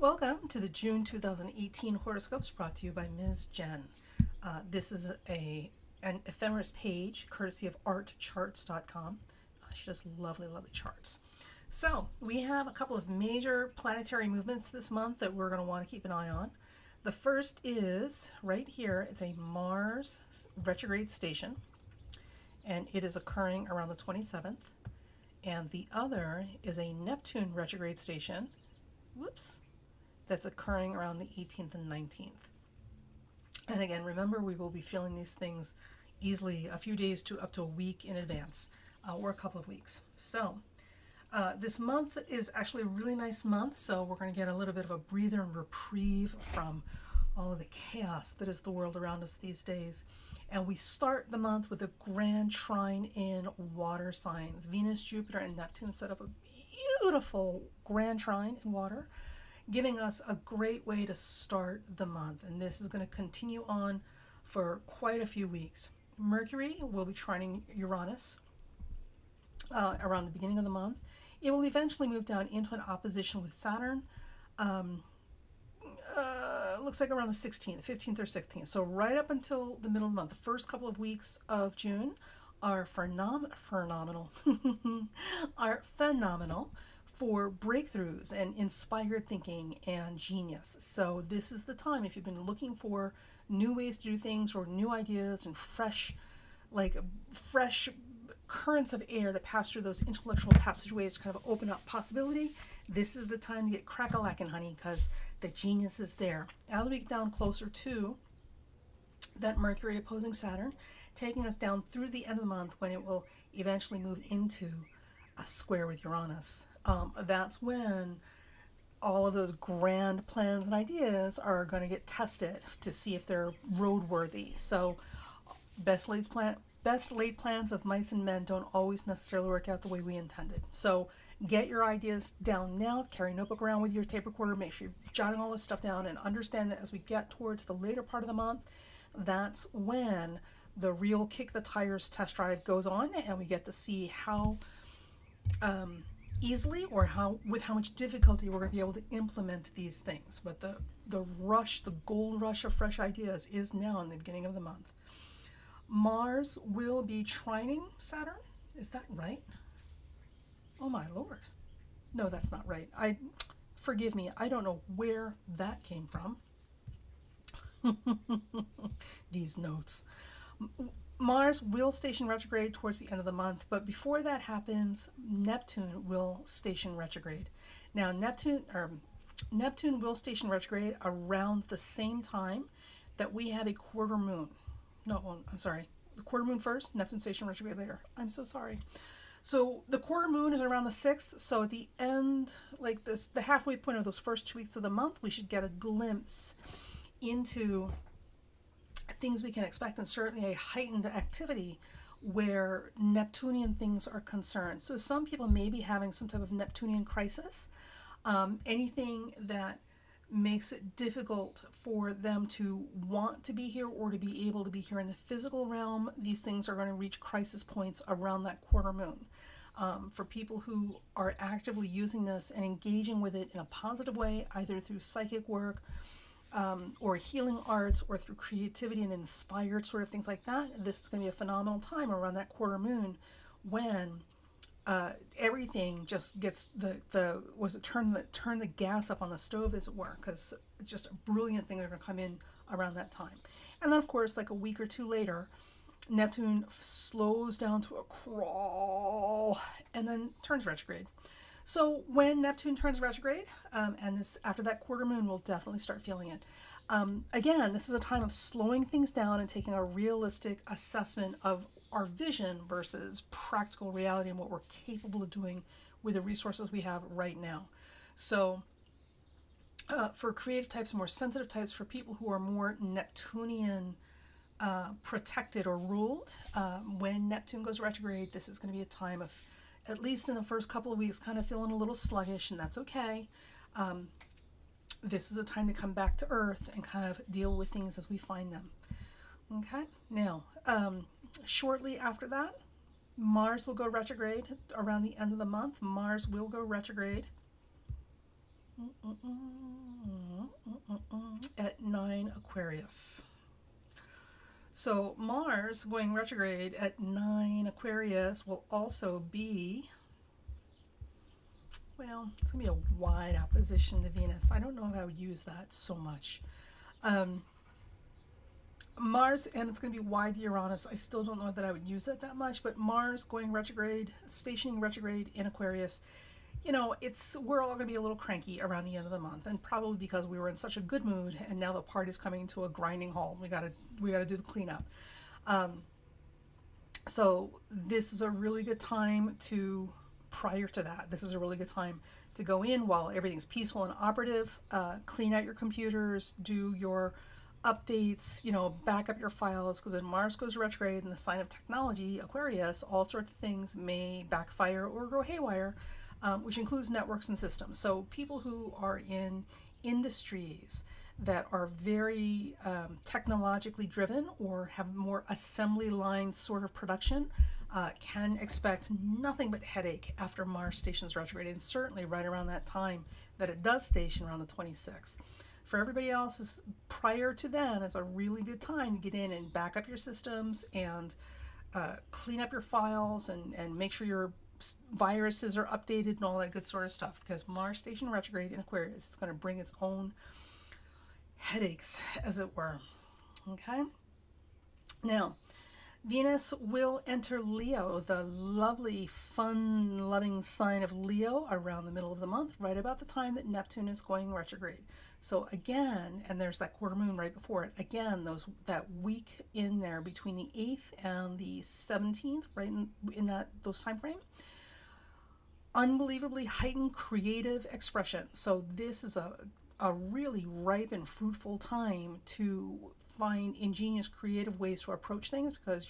Welcome to the June 2018 horoscopes brought to you by Ms. Jen. This is an ephemeris page courtesy of artcharts.com. She does lovely, lovely charts. So we have a couple of major planetary movements this month that we're going to want to keep an eye on. The first is right here. It's a Mars retrograde station, and it is occurring around the 27th. And the other is a Neptune retrograde station. Whoops. That's occurring around the 18th and 19th. And again, remember, we will be feeling these things easily a few days to up to a week in advance, or a couple of weeks. So this month is actually a really nice month, so we're going to get a little bit of a breather and reprieve from all of the chaos that is the world around us these days. And we start the month with a grand trine in water signs. Venus, Jupiter, and Neptune set up a beautiful grand trine in water, giving us a great way to start the month. And this is going to continue on for quite a few weeks. Mercury will be trining Uranus around the beginning of the month. It will eventually move down into an opposition with Saturn. Looks like around the 16th, 15th or 16th. So right up until the middle of the month, the first couple of weeks of June are phenomenal are phenomenal for breakthroughs and inspired thinking and genius. So this is the time, if you've been looking for new ways to do things or new ideas and fresh currents of air to pass through those intellectual passageways to kind of open up possibility, this is the time to get crack-a-lackin', honey, because the genius is there. As we get down closer to that Mercury opposing Saturn, taking us down through the end of the month when it will eventually move into a square with Uranus. That's when all of those grand plans and ideas are going to get tested to see if they're roadworthy. So best laid plans of mice and men don't always necessarily work out the way we intended. So get your ideas down now. Carry a notebook around with your tape recorder. Make sure you're jotting all this stuff down, and understand that as we get towards the later part of the month, that's when the real kick the tires test drive goes on, and we get to see how easily or how much difficulty we're going to be able to implement these things. But the gold rush of fresh ideas is now in the beginning of the month. Mars will be trining Saturn. Is that right? Oh my lord. No, that's not right. Forgive me. I don't know where that came from. These notes. Mars will station retrograde towards the end of the month, but before that happens, Neptune will station retrograde. Now, Neptune will station retrograde around the same time that we have a quarter moon. No, I'm sorry. The quarter moon first, Neptune station retrograde later. I'm so sorry. So the quarter moon is around the 6th, so at the end, like this, the halfway point of those first 2 weeks of the month, we should get a glimpse into things we can expect, and certainly a heightened activity where Neptunian things are concerned. So some people may be having some type of Neptunian crisis. Anything that makes it difficult for them to want to be here or to be able to be here in the physical realm, these things are going to reach crisis points around that quarter moon. For people who are actively using this and engaging with it in a positive way, either through psychic work, or healing arts, or through creativity and inspired sort of things like that, this is going to be a phenomenal time around that quarter moon when everything just gets turn the gas up on the stove, as it were, because just brilliant things are going to come in around that time. And then, of course, like a week or two later, Neptune slows down to a crawl and then turns retrograde. So when Neptune turns retrograde, and this after that quarter moon, we'll definitely start feeling it. Again, this is a time of slowing things down and taking a realistic assessment of our vision versus practical reality and what we're capable of doing with the resources we have right now. So for creative types, more sensitive types, for people who are more Neptunian protected or ruled, when Neptune goes retrograde, this is going to be a time of, at least in the first couple of weeks, kind of feeling a little sluggish, and that's okay. This is a time to come back to Earth and kind of deal with things as we find them. Okay? Now, shortly after that, Mars will go retrograde around the end of the month. Mars will go retrograde At 9 Aquarius. So Mars going retrograde at 9 Aquarius will also be, well, it's going to be a wide opposition to Venus. I don't know if I would use that so much. Mars, and it's going to be wide to Uranus. I still don't know that I would use that much, but Mars going retrograde, stationing retrograde in Aquarius, we're all going to be a little cranky around the end of the month, and probably because we were in such a good mood, and now the party's coming to a grinding halt. We gotta do the cleanup. So this is a really good time to, prior to that, this is a really good time to go in while everything's peaceful and operative. Clean out your computers, do your updates, back up your files, because when Mars goes retrograde in the sign of technology, Aquarius, all sorts of things may backfire or go haywire, which includes networks and systems. So people who are in industries that are very technologically driven or have more assembly line sort of production can expect nothing but headache after Mars stations retrograde, and certainly right around that time that it does station around the 26th. For everybody else, prior to then, it's a really good time to get in and back up your systems and clean up your files and make sure your viruses are updated and all that good sort of stuff, because Mars station retrograde in Aquarius is going to bring its own headaches, as it were. Okay? Now, Venus will enter Leo, the lovely, fun, loving sign of Leo, around the middle of the month, right about the time that Neptune is going retrograde. So again, and there's that quarter moon right before it, again, that week in there between the 8th and the 17th, right in those time frame, unbelievably heightened creative expression. So this is a really ripe and fruitful time to find ingenious, creative ways to approach things, because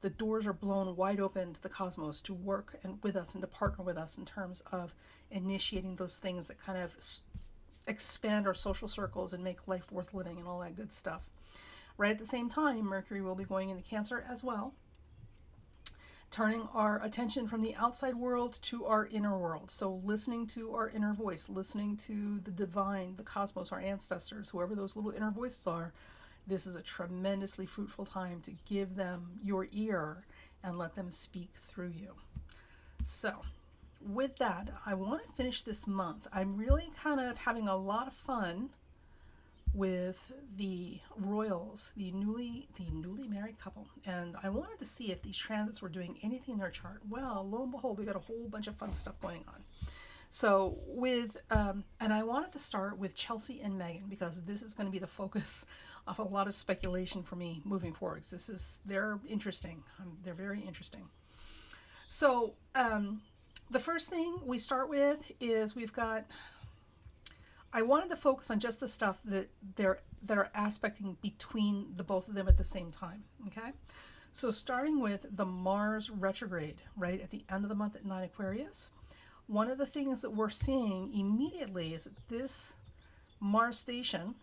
the doors are blown wide open to the cosmos to work with us and to partner with us in terms of initiating those things that kind of expand our social circles and make life worth living and all that good stuff. Right at the same time, Mercury will be going into Cancer as well, turning our attention from the outside world to our inner world. So listening to our inner voice, listening to the divine, the cosmos, our ancestors, whoever those little inner voices are. This is a tremendously fruitful time to give them your ear and let them speak through you. So with that, I want to finish this month. I'm really kind of having a lot of fun with the royals, the newly married couple, and I wanted to see if these transits were doing anything in their chart. Well, lo and behold, we got a whole bunch of fun stuff going on. So and I wanted to start with Chelsy and Meghan, because this is going to be the focus of a lot of speculation for me moving forward. They're interesting. They're very interesting. So the first thing we start with is I wanted to focus on just the stuff that are aspecting between the both of them at the same time. Okay, so starting with the Mars retrograde, right at the end of the month at 9 Aquarius. One of the things that we're seeing immediately is that this Mars station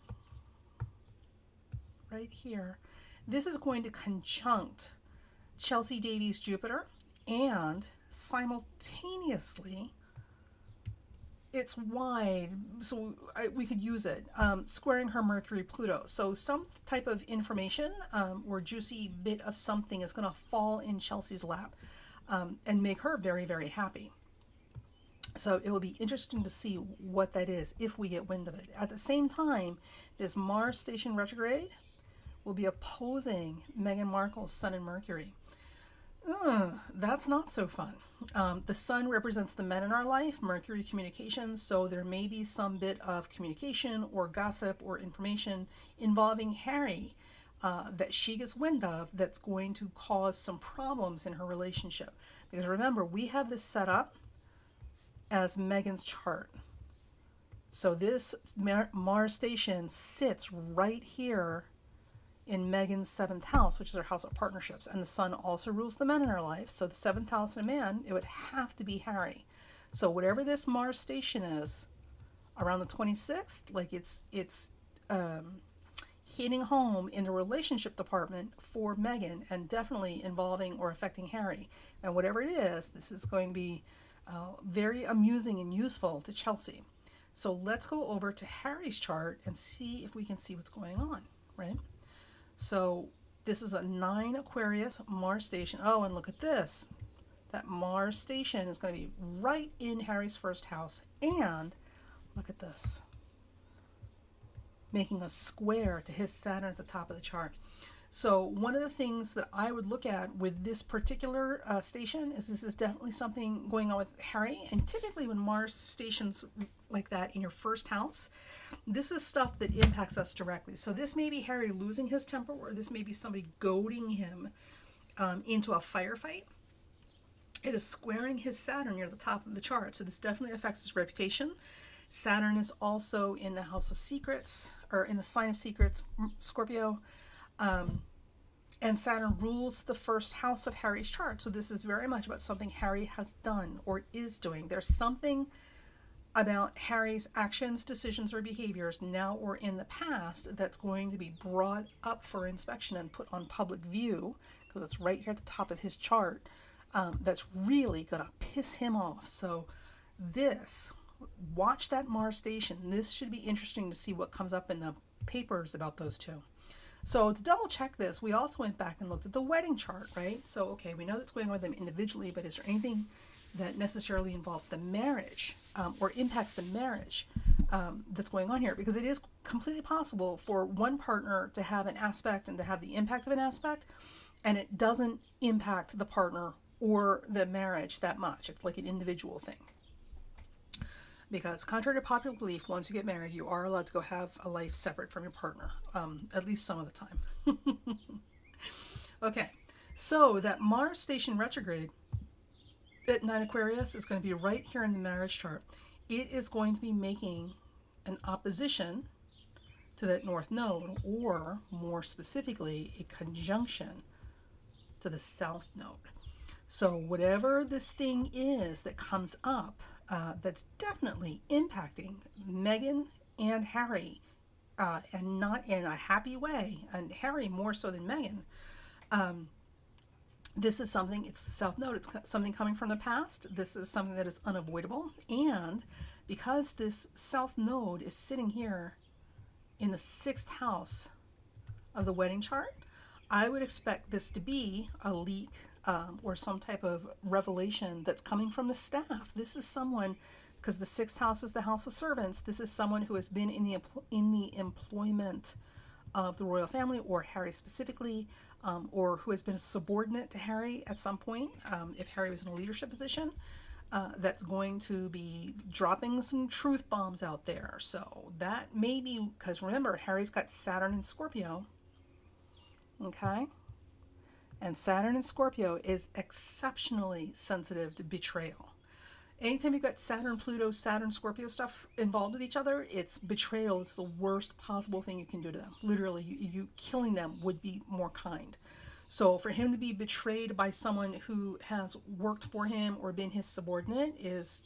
right here, this is going to conjunct Chelsy Davies' Jupiter, and simultaneously it's wide, so we could use it, squaring her Mercury Pluto. So some type of information or juicy bit of something is going to fall in Chelsy's lap and make her very, very happy. So it will be interesting to see what that is if we get wind of it. At the same time, this Mars station retrograde will be opposing Meghan Markle's Sun and Mercury. That's not so fun. The Sun represents the men in our life, Mercury communications, so there may be some bit of communication or gossip or information involving Harry that she gets wind of that's going to cause some problems in her relationship. Because remember, we have this set up as Meghan's chart. So this Mars station sits right here in Meghan's 7th house, which is her house of partnerships. And the Sun also rules the men in her life. So the 7th house in a man, it would have to be Harry. So whatever this Mars station is, around the 26th, like it's hitting home in the relationship department for Meghan, and definitely involving or affecting Harry. And whatever it is, this is going to be very amusing and useful to Chelsy. So let's go over to Harry's chart and see if we can see what's going on, right? So this is a 9 Aquarius Mars station. Oh, and look at this. That Mars station is going to be right in Harry's first house. And look at this, making a square to his Saturn at the top of the chart. So one of the things that I would look at with this particular station is this is definitely something going on with Harry. And typically when Mars stations like that in your first house, this is stuff that impacts us directly. So this may be Harry losing his temper, or this may be somebody goading him into a firefight. It is squaring his Saturn near the top of the chart. So this definitely affects his reputation. Saturn is also in the house of secrets, or in the sign of secrets, Scorpio. And Saturn rules the first house of Harry's chart. So this is very much about something Harry has done or is doing. There's something about Harry's actions, decisions, or behaviors now or in the past that's going to be brought up for inspection and put on public view, because it's right here at the top of his chart. That's really going to piss him off. So watch that Mars station. This should be interesting to see what comes up in the papers about those two. So to double check this, we also went back and looked at the wedding chart, right? So, okay, we know that's going on with them individually, but is there anything that necessarily involves the marriage or impacts the marriage that's going on here? Because it is completely possible for one partner to have an aspect and to have the impact of an aspect, and it doesn't impact the partner or the marriage that much. It's like an individual thing. Because contrary to popular belief, once you get married, you are allowed to go have a life separate from your partner, at least some of the time. Okay, so that Mars station retrograde at 9 Aquarius is going to be right here in the marriage chart. It is going to be making an opposition to that North Node, or more specifically, a conjunction to the South Node. So whatever this thing is that comes up, that's definitely impacting Meghan and Harry, and not in a happy way, and Harry more so than Meghan. This is something, it's the South Node, it's something coming from the past. This is something that is unavoidable. And because this South Node is sitting here in the 6th house of the wedding chart, I would expect this to be a leak or some type of revelation that's coming from the staff. This is someone, because the 6th house is the house of servants, this is someone who has been in the employment of the royal family, or Harry specifically, or who has been a subordinate to Harry at some point, if Harry was in a leadership position, that's going to be dropping some truth bombs out there. So that may be, because remember, Harry's got Saturn in Scorpio, okay? And Saturn in Scorpio is exceptionally sensitive to betrayal. Anytime you've got Saturn, Pluto, Saturn, Scorpio stuff involved with each other, it's betrayal. It's the worst possible thing you can do to them. Literally, you killing them would be more kind. So for him to be betrayed by someone who has worked for him or been his subordinate is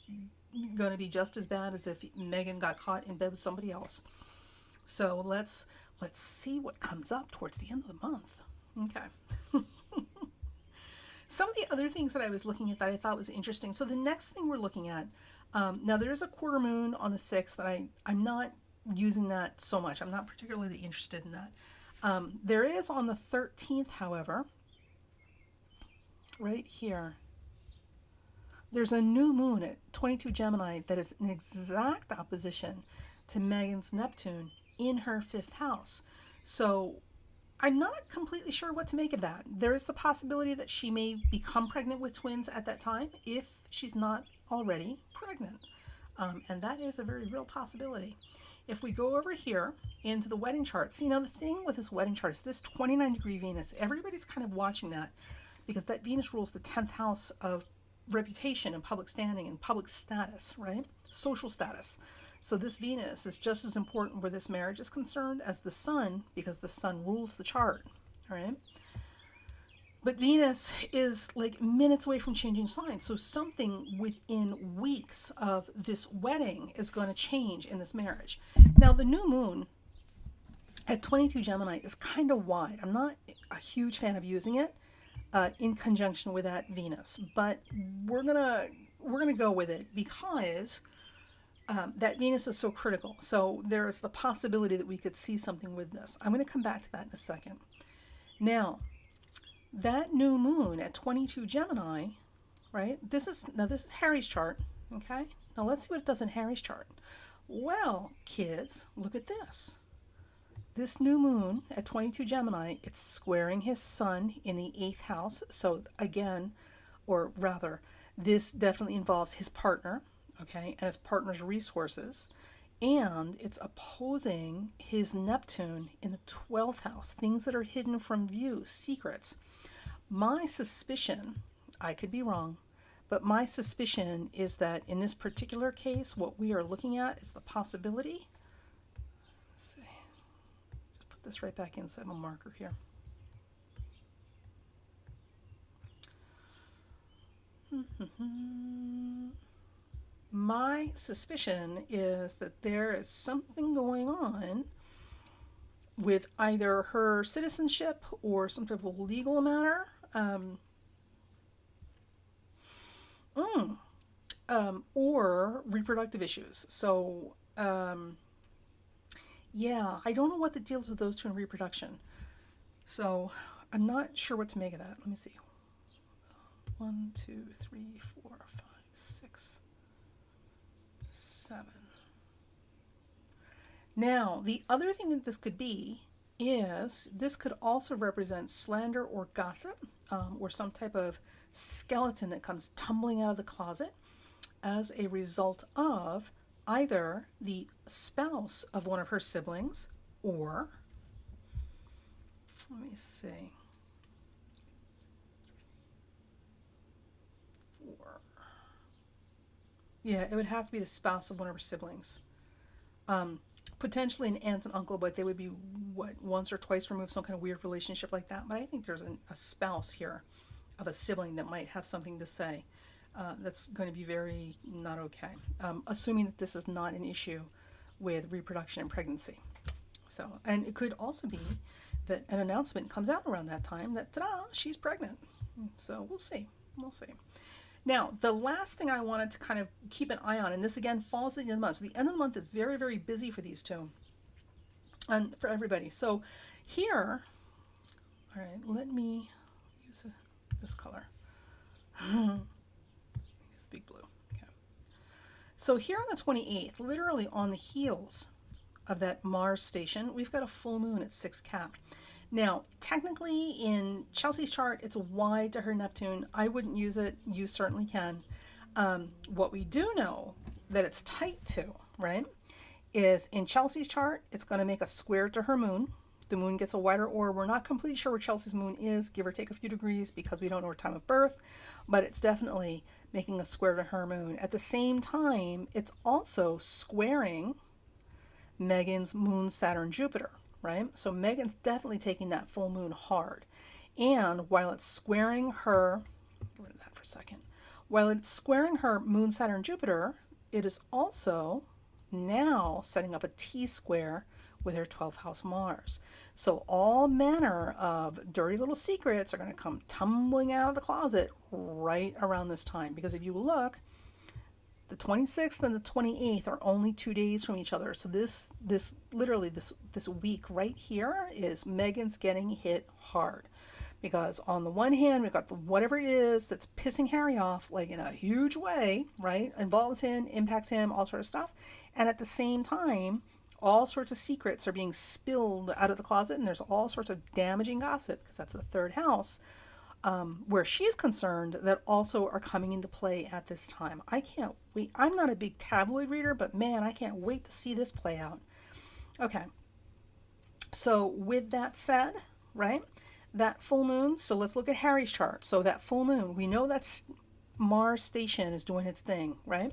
going to be just as bad as if Meghan got caught in bed with somebody else. So let's see what comes up towards the end of the month. Okay. Some of the other things that I was looking at that I thought was interesting. So the next thing we're looking at, now there is a quarter moon on the 6th that I'm not using that so much. I'm not particularly interested in that. There is on the 13th, however, right here, there's a new moon at 22 Gemini that is an exact opposition to Meghan's Neptune in her 5th house. So I'm not completely sure what to make of that. There is the possibility that she may become pregnant with twins at that time if she's not already pregnant. And that is a very real possibility. If we go over here into the wedding chart, see, now the thing with this wedding chart is this 29-degree Venus, everybody's kind of watching that because that Venus rules the 10th house of reputation and public standing and public status, right? Social status. So this Venus is just as important where this marriage is concerned as the Sun, because the Sun rules the chart, all right? But Venus is like minutes away from changing signs. So something within weeks of this wedding is going to change in this marriage. Now, the new moon at 22 Gemini is kind of wide. I'm not a huge fan of using it in conjunction with that Venus, but we're gonna go with it because that Venus is so critical. So there is the possibility that we could see something with this. I'm going to come back to that in a second. Now, that new moon at 22 Gemini, right? This is Harry's chart, okay? Now let's see what it does in Harry's chart. Well, kids, look at this. This new moon at 22 Gemini, it's squaring his sun in the 8th house. So again, or rather, this definitely involves his partner, okay, and his partner's resources. And it's opposing his Neptune in the 12th house, things that are hidden from view, secrets. My suspicion, I could be wrong, but my suspicion is that in this particular case, what we are looking at is the possibility. Let's see. Just put this right back inside my marker here. My suspicion is that there is something going on with either her citizenship or some type of legal matter. Or reproductive issues. So, yeah, I don't know what the deal is with those two in reproduction. So, I'm not sure what to make of that. Let me see. 1, 2, 3, 4, 5, 6, 7. Now, the other thing that this could be is this could also represent slander or gossip, or some type of skeleton that comes tumbling out of the closet as a result of either the spouse of one of her siblings or, let me see, 4. Yeah, it would have to be the spouse of one of her siblings. Potentially an aunt and uncle, but they would be, once or twice removed, some kind of weird relationship like that. But I think there's a spouse here of a sibling that might have something to say that's going to be very not okay, assuming that this is not an issue with reproduction and pregnancy. So, and it could also be that an announcement comes out around that time that, ta-da, she's pregnant. So we'll see. Now, the last thing I wanted to kind of keep an eye on, and this again falls at the end of the month. So the end of the month is very, very busy for these two and for everybody. So here, all right, let me use this color. Big blue. Okay. So here on the 28th, literally on the heels of that Mars station, we've got a full moon at 6 Cap. Now, technically in Chelsea's chart, it's wide to her Neptune. I wouldn't use it. You certainly can. What we do know that it's tight to, right, is in Chelsea's chart, it's going to make a square to her moon. The moon gets a wider orb. We're not completely sure where Chelsea's moon is, give or take a few degrees, because we don't know her time of birth, but it's definitely making a square to her moon. At the same time, it's also squaring Meghan's moon, Saturn, Jupiter, right? So Meghan's definitely taking that full moon hard. And while it's squaring her, get rid of that for a second, while it's squaring her moon, Saturn, Jupiter, it is also now setting up a T-square with her 12th house Mars. So all manner of dirty little secrets are going to come tumbling out of the closet right around this time. Because if you look, the 26th and the 28th are only 2 days from each other. So this week right here is Meghan's getting hit hard. Because on the one hand, we've got whatever it is that's pissing Harry off, like in a huge way, right? Involves him, impacts him, all sort of stuff. And at the same time, all sorts of secrets are being spilled out of the closet, and there's all sorts of damaging gossip, because that's the 3rd house, where she's concerned, that also are coming into play at this time. I can't wait. I'm not a big tabloid reader, but man, I can't wait to see this play out. Okay. So with that said, right, that full moon, so let's look at Harry's chart. So that full moon, we know that's Mars station is doing its thing, right?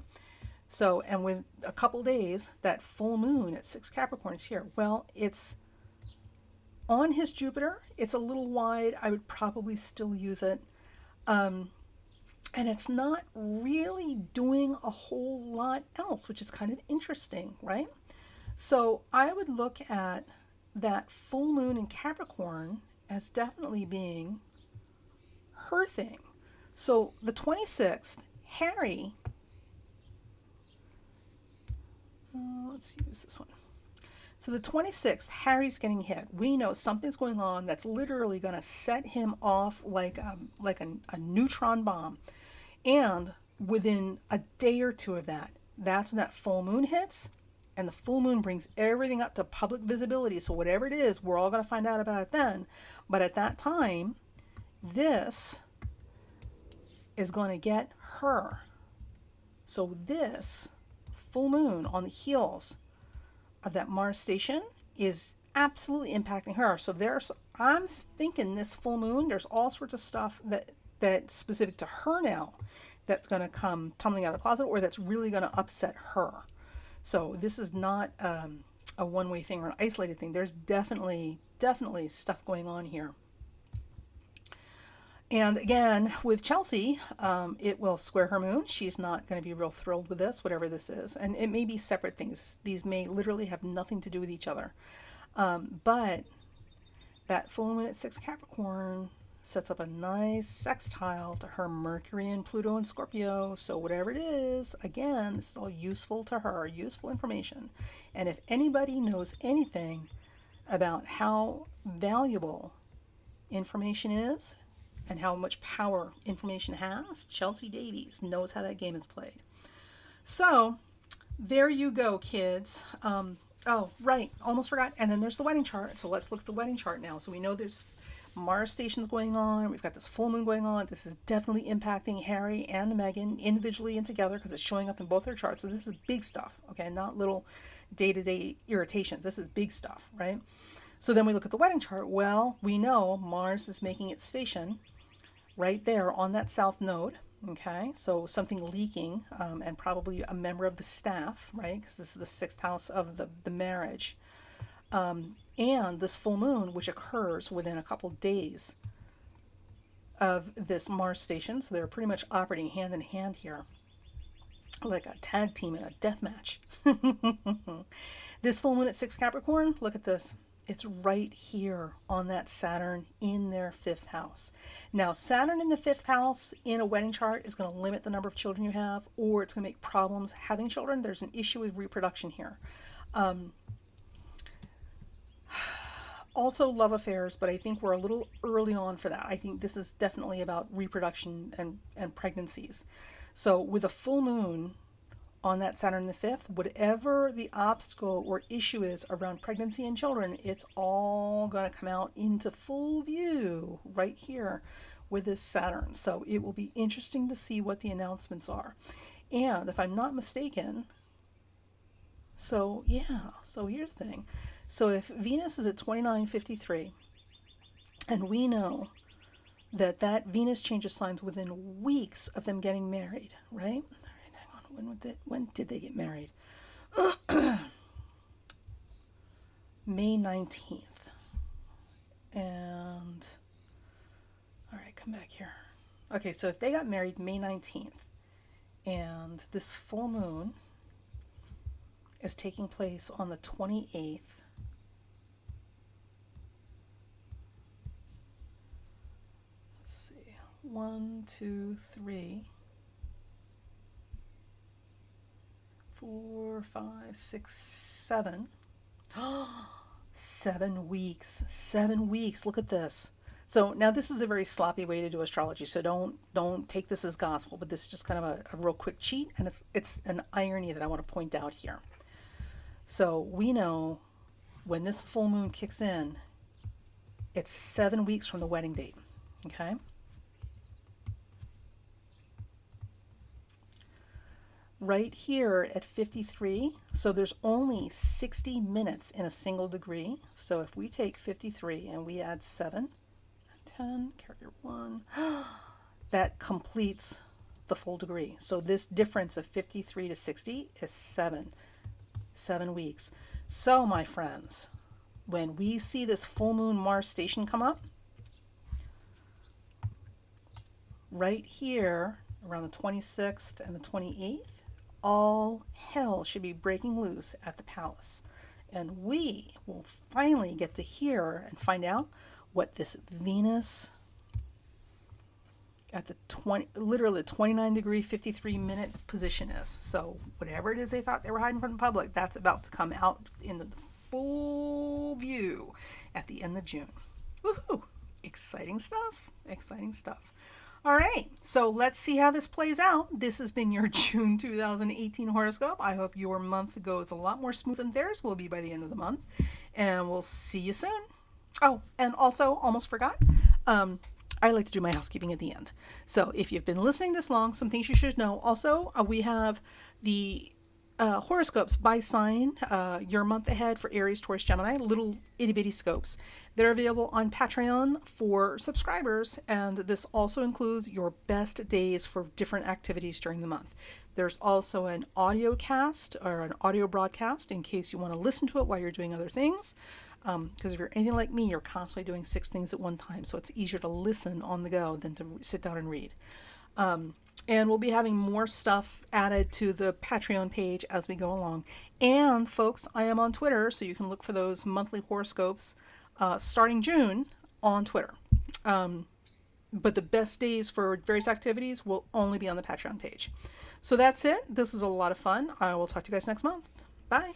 So, and with a couple days, that full moon at 6 Capricorn is here. Well, it's on his Jupiter. It's a little wide. I would probably still use it. And it's not really doing a whole lot else, which is kind of interesting, right? So I would look at that full moon in Capricorn as definitely being her thing. So the 26th, Harry Let's use this one. So the 26th, Harry's getting hit. We know something's going on that's literally going to set him off like a neutron bomb. And within a day or two of that, that's when that full moon hits. And the full moon brings everything up to public visibility. So whatever it is, we're all going to find out about it then. But at that time, this is going to get her. So this full moon on the heels of that Mars station is absolutely impacting her. So I'm thinking this full moon, there's all sorts of stuff that's specific to her now that's going to come tumbling out of the closet, or that's really going to upset her. So this is not a one-way thing or an isolated thing. There's definitely stuff going on here. And again, with Chelsy, it will square her moon. She's not going to be real thrilled with this, whatever this is. And it may be separate things. These may literally have nothing to do with each other. But that full moon at 6 Capricorn sets up a nice sextile to her Mercury and Pluto and Scorpio. So whatever it is, again, this is all useful to her, useful information. And if anybody knows anything about how valuable information is, and how much power information has, Chelsy Davies knows how that game is played. So there you go, kids. Oh, right, almost forgot. And then there's the wedding chart. So let's look at the wedding chart now. So we know there's Mars stations going on. We've got this full moon going on. This is definitely impacting Harry and Meghan individually and together because it's showing up in both their charts. So this is big stuff, okay? Not little day-to-day irritations. This is big stuff, right? So then we look at the wedding chart. Well, we know Mars is making its station right there on that south node, okay? So something leaking, and probably a member of the staff, right? Because this is the 6th house of the marriage. And this full moon, which occurs within a couple days of this Mars station. So they're pretty much operating hand in hand here, like a tag team in a death match. This full moon at 6 Capricorn, look at this. It's right here on that Saturn in their 5th house. Now, Saturn in the 5th house in a wedding chart is going to limit the number of children you have, or it's going to make problems having children. There's an issue with reproduction here. Also love affairs, but I think we're a little early on for that. I think this is definitely about reproduction and pregnancies. So with a full moon on that Saturn in the 5th, whatever the obstacle or issue is around pregnancy and children, it's all going to come out into full view right here with this Saturn. So it will be interesting to see what the announcements are. And if I'm not mistaken, so here's the thing. So if Venus is at 2953, and we know that Venus changes signs within weeks of them getting married, right? When did they get married? May 19th. And, all right, come back here. Okay, so if they got married May 19th, and this full moon is taking place on the 28th, let's see, 1, 2, 3, 4, 5, 6, 7. 7 weeks. 7 weeks. Look at this. So now this is a very sloppy way to do astrology. So don't take this as gospel, but this is just kind of a real quick cheat, and it's an irony that I want to point out here. So we know when this full moon kicks in, it's 7 weeks from the wedding date. Okay? Right here at 53, so there's only 60 minutes in a single degree. So if we take 53 and we add 7, 10, carry 1, that completes the full degree. So this difference of 53 to 60 is 7 weeks. So my friends, when we see this full moon Mars station come up, right here around the 26th and the 28th, all hell should be breaking loose at the palace. And we will finally get to hear and find out what this Venus at the literally 29-degree 53-minute position is. So whatever it is they thought they were hiding from the public, that's about to come out in the full view at the end of June. Woohoo! Exciting stuff. Exciting stuff. All right, so let's see how this plays out. This has been your June 2018 horoscope. I hope your month goes a lot more smooth than theirs will be by the end of the month. And we'll see you soon. Oh, and also, almost forgot, I like to do my housekeeping at the end. So if you've been listening this long, some things you should know. Also, we have the horoscopes by sign, your month ahead for Aries, Taurus, Gemini, little itty bitty scopes. They're available on Patreon for subscribers, and this also includes your best days for different activities during the month. There's also an audio cast or an audio broadcast in case you want to listen to it while you're doing other things. Because if you're anything like me, you're constantly doing 6 things at one time, so it's easier to listen on the go than to sit down and read. And we'll be having more stuff added to the Patreon page as we go along. And folks, I am on Twitter, so you can look for those monthly horoscopes starting June on Twitter. But the best days for various activities will only be on the Patreon page. So that's it. This was a lot of fun. I will talk to you guys next month. Bye.